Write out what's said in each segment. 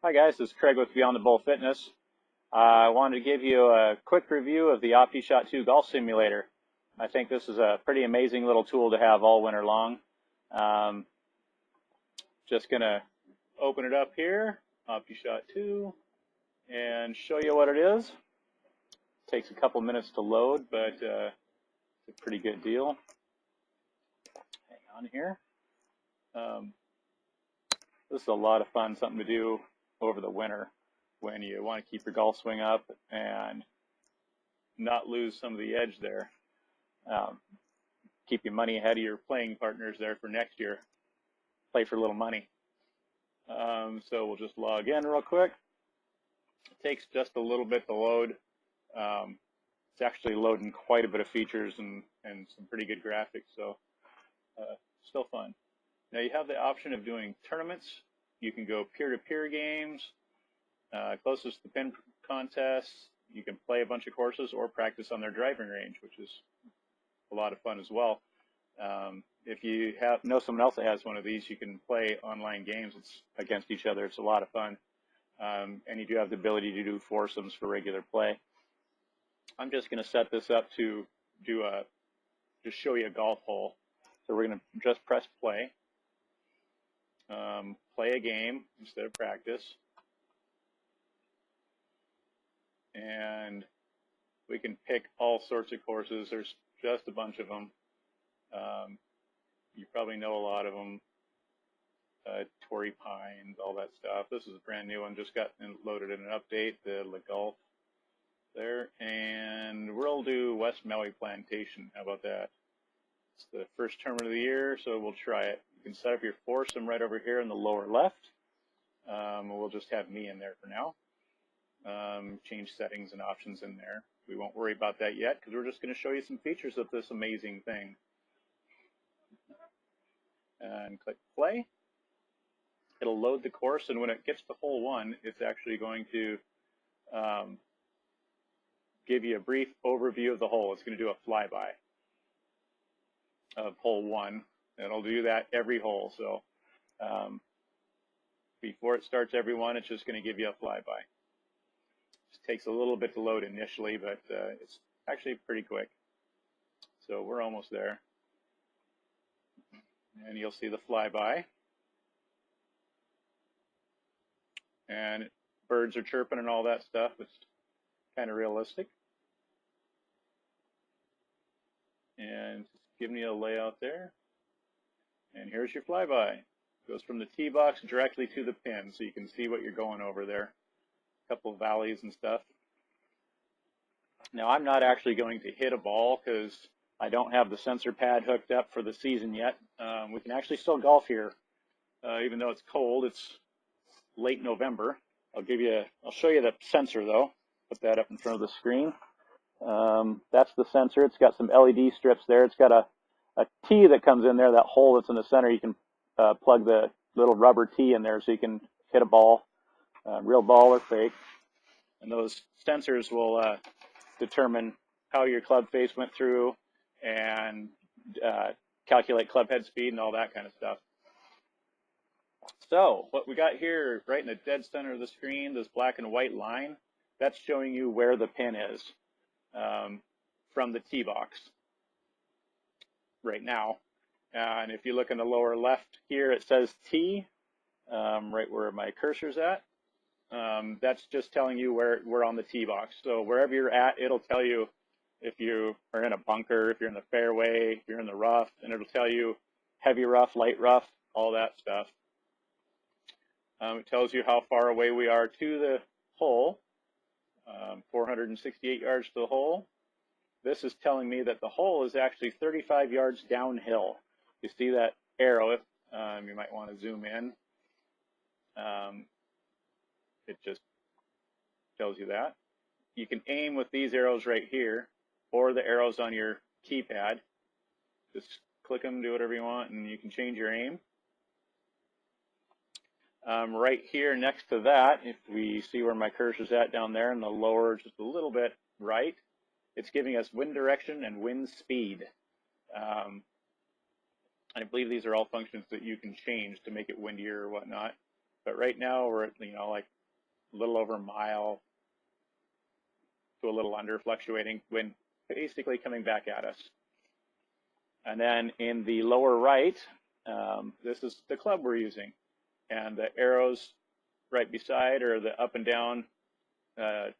Hi guys, this is Craig with Beyond the Bowl Fitness. I wanted to give you a quick review of the Optishot 2 Golf Simulator. I think this is a pretty amazing little tool to have all winter long. Just going to open it up here, Optishot 2, and show you what it is. It takes a couple minutes to load, but it's a pretty good deal. Hang on here. This is a lot of fun, something to do over the winter when you want to keep your golf swing up and not lose some of the edge there. Keep your money ahead of your playing partners there for next year. Play for a little money. So we'll just log in real quick. It takes just a little bit to load. It's actually loading quite a bit of features and some pretty good graphics, so still fun. Now you have the option of doing tournaments. You can go peer-to-peer games, closest to the pin contests. You can play a bunch of courses or practice on their driving range, which is a lot of fun as well. If you know someone else that has one of these, you can play online games against each other. It's a lot of fun. And you do have the ability to do foursomes for regular play. I'm just going to set this up to just show you a golf hole. So we're going to just press play. Play a game instead of practice. And we can pick all sorts of courses. There's just a bunch of them. You probably know a lot of them. Torrey Pines, all that stuff. This is a brand new one, just got loaded in an update, the Le Golf there. And we'll do West Maui Plantation. How about that? It's the first tournament of the year, so we'll try it. You can set up your foursome right over here in the lower left. We'll just have me in there for now. Change settings and options in there. We won't worry about that yet because we're just going to show you some features of this amazing thing. And click play. It'll load the course, and when it gets to hole one, it's actually going to give you a brief overview of the hole. It's going to do a flyby of hole one. It'll do that every hole. So before it starts every one, it's just going to give you a flyby. It takes a little bit to load initially, but it's actually pretty quick. So we're almost there. And you'll see the flyby. And birds are chirping and all that stuff. It's kind of realistic. And just giving you a layout there. And here's your flyby. It goes from the tee box directly to the pin, so you can see what you're going over there. A couple of valleys and stuff. Now I'm not actually going to hit a ball because I don't have the sensor pad hooked up for the season yet. We can actually still golf here, even though it's cold. It's late November. I'll show you the sensor though. Put that up in front of the screen. That's the sensor. It's got some LED strips there. It's got a T that comes in there, that hole that's in the center. You can plug the little rubber T in there so you can hit a ball, real ball or fake. And those sensors will determine how your club face went through and calculate club head speed and all that kind of stuff. So what we got here, right in the dead center of the screen, this black and white line, that's showing you where the pin is from the tee box right now. And if you look in the lower left here, it says T, right where my cursor's at. That's just telling you where we're on the tee box. So wherever you're at, it'll tell you if you are in a bunker, if you're in the fairway, if you're in the rough, and it'll tell you heavy rough, light rough, all that stuff. It tells you how far away we are to the hole, 468 yards to the hole. This is telling me that the hole is actually 35 yards downhill. You see that arrow? You might want to zoom in. It just tells you that. You can aim with these arrows right here or the arrows on your keypad. Just click them, do whatever you want, and you can change your aim. Right here next to that, if we see where my cursor's at down there in the lower, just a little bit right, it's giving us wind direction and wind speed. I believe these are all functions that you can change to make it windier or whatnot. But right now we're at, like a little over a mile to a little under, fluctuating, wind basically coming back at us. And then in the lower right, this is the club we're using. And the arrows right beside are the up and down the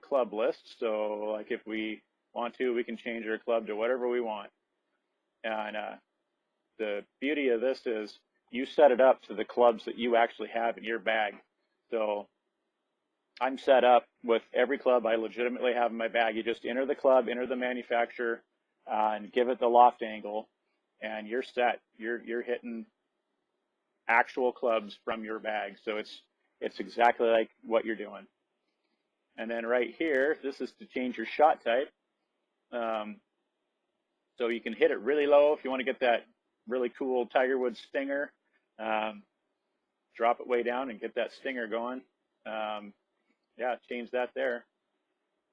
club list. So like if we want to, we can change our club to whatever we want. And the beauty of this is you set it up to the clubs that you actually have in your bag. So I'm set up with every club I legitimately have in my bag. You just enter the club, enter the manufacturer, and give it the loft angle, and you're set. You're hitting actual clubs from your bag. So it's exactly like what you're doing. And then right here, this is to change your shot type. So you can hit it really low if you want to get that really cool Tiger Woods stinger. Drop it way down and get that stinger going. Yeah, change that there.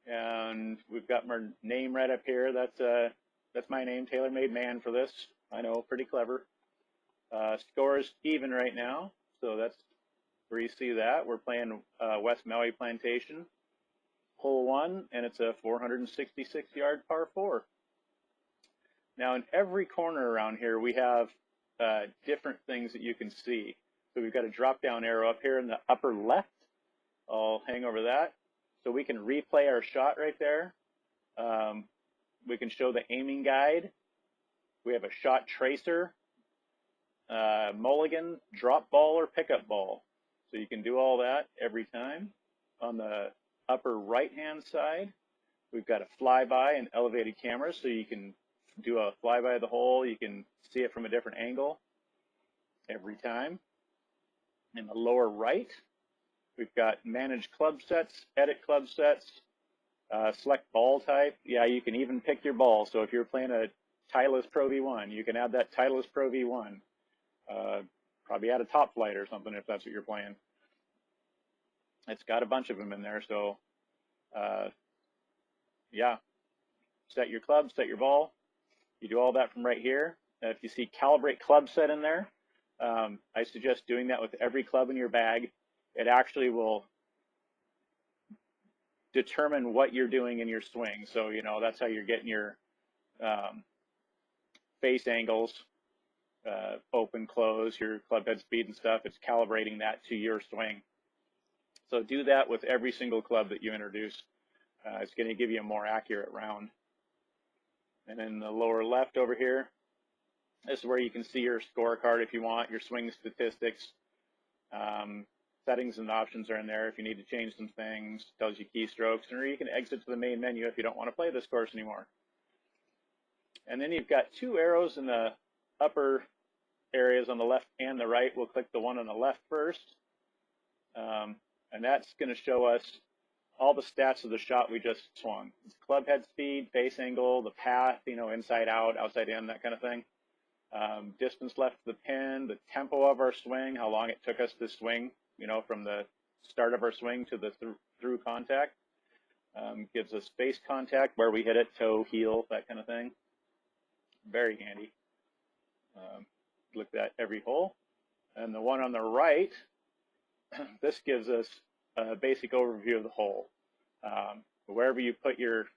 And we've got my name right up here. That's my name, Tailor Made Man, for this. I know, pretty clever. Score's even right now, so that's where you see that. We're playing West Maui Plantation, hole 1, and it's a 466-yard par 4. Now, in every corner around here, we have different things that you can see. So we've got a drop-down arrow up here in the upper left. I'll hang over that. So we can replay our shot right there. We can show the aiming guide. We have a shot tracer, mulligan, drop ball, or pickup ball. So you can do all that every time. On the upper right-hand side, we've got a flyby and elevated camera, so you can do a flyby of the hole. You can see it from a different angle every time. In the lower right, we've got manage club sets, edit club sets, select ball type. Yeah, you can even pick your ball. So if you're playing a Titleist Pro V1, you can add that Titleist Pro V1. Probably add a Top Flight or something if that's what you're playing. It's got a bunch of them in there. So yeah, set your club, set your ball. You do all that from right here. If you see calibrate club set in there, I suggest doing that with every club in your bag. It actually will determine what you're doing in your swing. So, that's how you're getting your face angles, open, close, your club head speed and stuff. It's calibrating that to your swing. So do that with every single club that you introduce. It's going to give you a more accurate round. And in the lower left over here, this is where you can see your scorecard if you want, your swing statistics. Settings and options are in there if you need to change some things. Tells you keystrokes, or you can exit to the main menu if you don't want to play this course anymore. And then you've got 2 arrows in the upper areas on the left and the right. We'll click the one on the left first. And that's going to show us all the stats of the shot we just swung. It's club head speed, face angle, the path, inside out, outside in, that kind of thing. Distance left to the pin, the tempo of our swing, how long it took us to swing, from the start of our swing to the through contact. Gives us face contact, where we hit it, toe, heel, that kind of thing. Very handy. Look at every hole. And the one on the right, this gives us a basic overview of the hole. Wherever you put your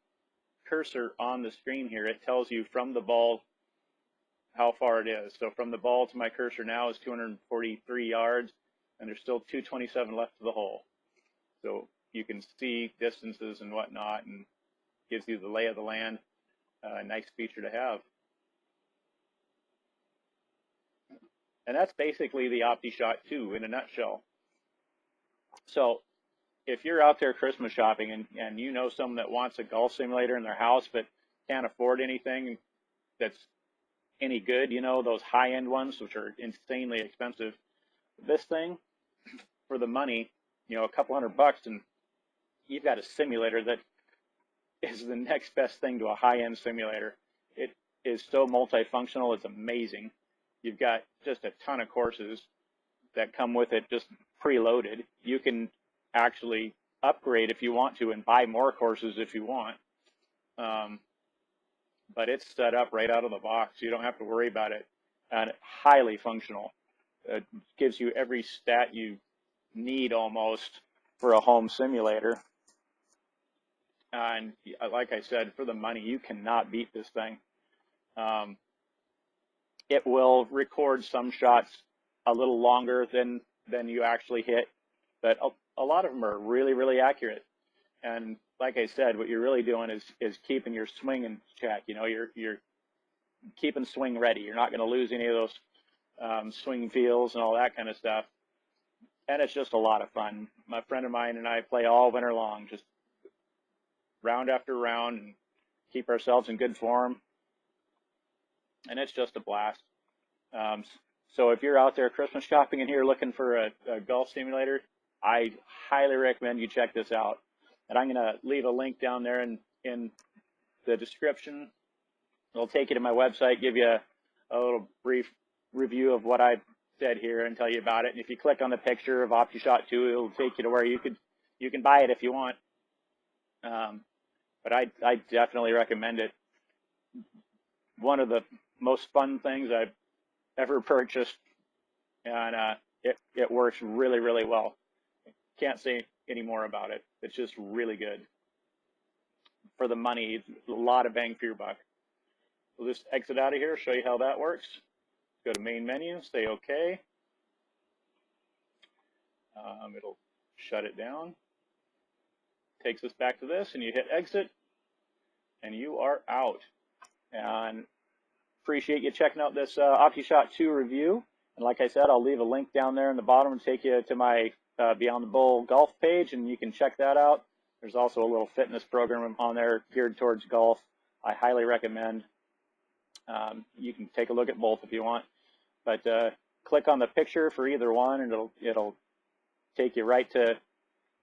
cursor on the screen here, it tells you from the ball how far it is. So from the ball to my cursor now is 243 yards, and there's still 227 left to the hole. So you can see distances and whatnot, and gives you the lay of the land. A nice feature to have. And that's basically the Optishot 2 in a nutshell. So if you're out there Christmas shopping and you know someone that wants a golf simulator in their house but can't afford anything that's any good, those high-end ones, which are insanely expensive, this thing, for the money, a couple $100, and you've got a simulator that is the next best thing to a high-end simulator. It is so multifunctional, it's amazing. You've got just a ton of courses that come with it just preloaded. You can actually upgrade if you want to and buy more courses if you want. But it's set up right out of the box. You don't have to worry about it. And highly functional. gives you every stat you need almost for a home simulator. And like I said, for the money, you cannot beat this thing. It will record some shots a little longer than you actually hit, but a lot of them are really, really accurate. And like I said, what you're really doing is keeping your swing in check. You know, you're keeping swing ready. You're not going to lose any of those swing feels and all that kind of stuff. And it's just a lot of fun. My friend of mine and I play all winter long, just round after round, and keep ourselves in good form. And it's just a blast. So if you're out there Christmas shopping and you're looking for a golf simulator, I highly recommend you check this out. And I'm going to leave a link down there in the description. It'll take you to my website, give you a little brief review of what I've said here and tell you about it. And if you click on the picture of Optishot 2, it'll take you to where you can buy it if you want. But I definitely recommend it. One of the most fun things I've ever purchased, and it works really, really well. Can't say any more about it. It's just really good. For the money, it's a lot of bang for your buck. We'll just exit out of here, show you how that works. Go to main menu, say OK. It'll shut it down. Takes us back to this, and you hit exit, and you are out. And appreciate you checking out this Optishot 2 review. And like I said, I'll leave a link down there in the bottom and take you to my Beyond the Bowl golf page, and you can check that out. There's also a little fitness program on there geared towards golf. I highly recommend. You can take a look at both if you want, but click on the picture for either one, and it'll take you right to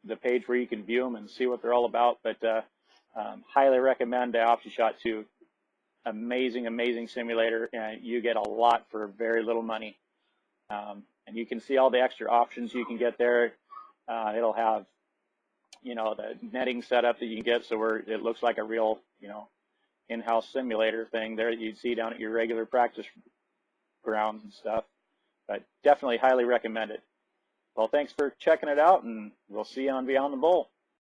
the page where you can view them and see what they're all about. But highly recommend the Optishot 2. Amazing, amazing simulator, and you get a lot for very little money. And you can see all the extra options you can get there. It'll have, you know, the netting setup that you can get, so where it looks like a real, you know, in-house simulator thing there that you'd see down at your regular practice grounds and stuff. But definitely highly recommend it. Well, thanks for checking it out, and we'll see you on Beyond the Bowl.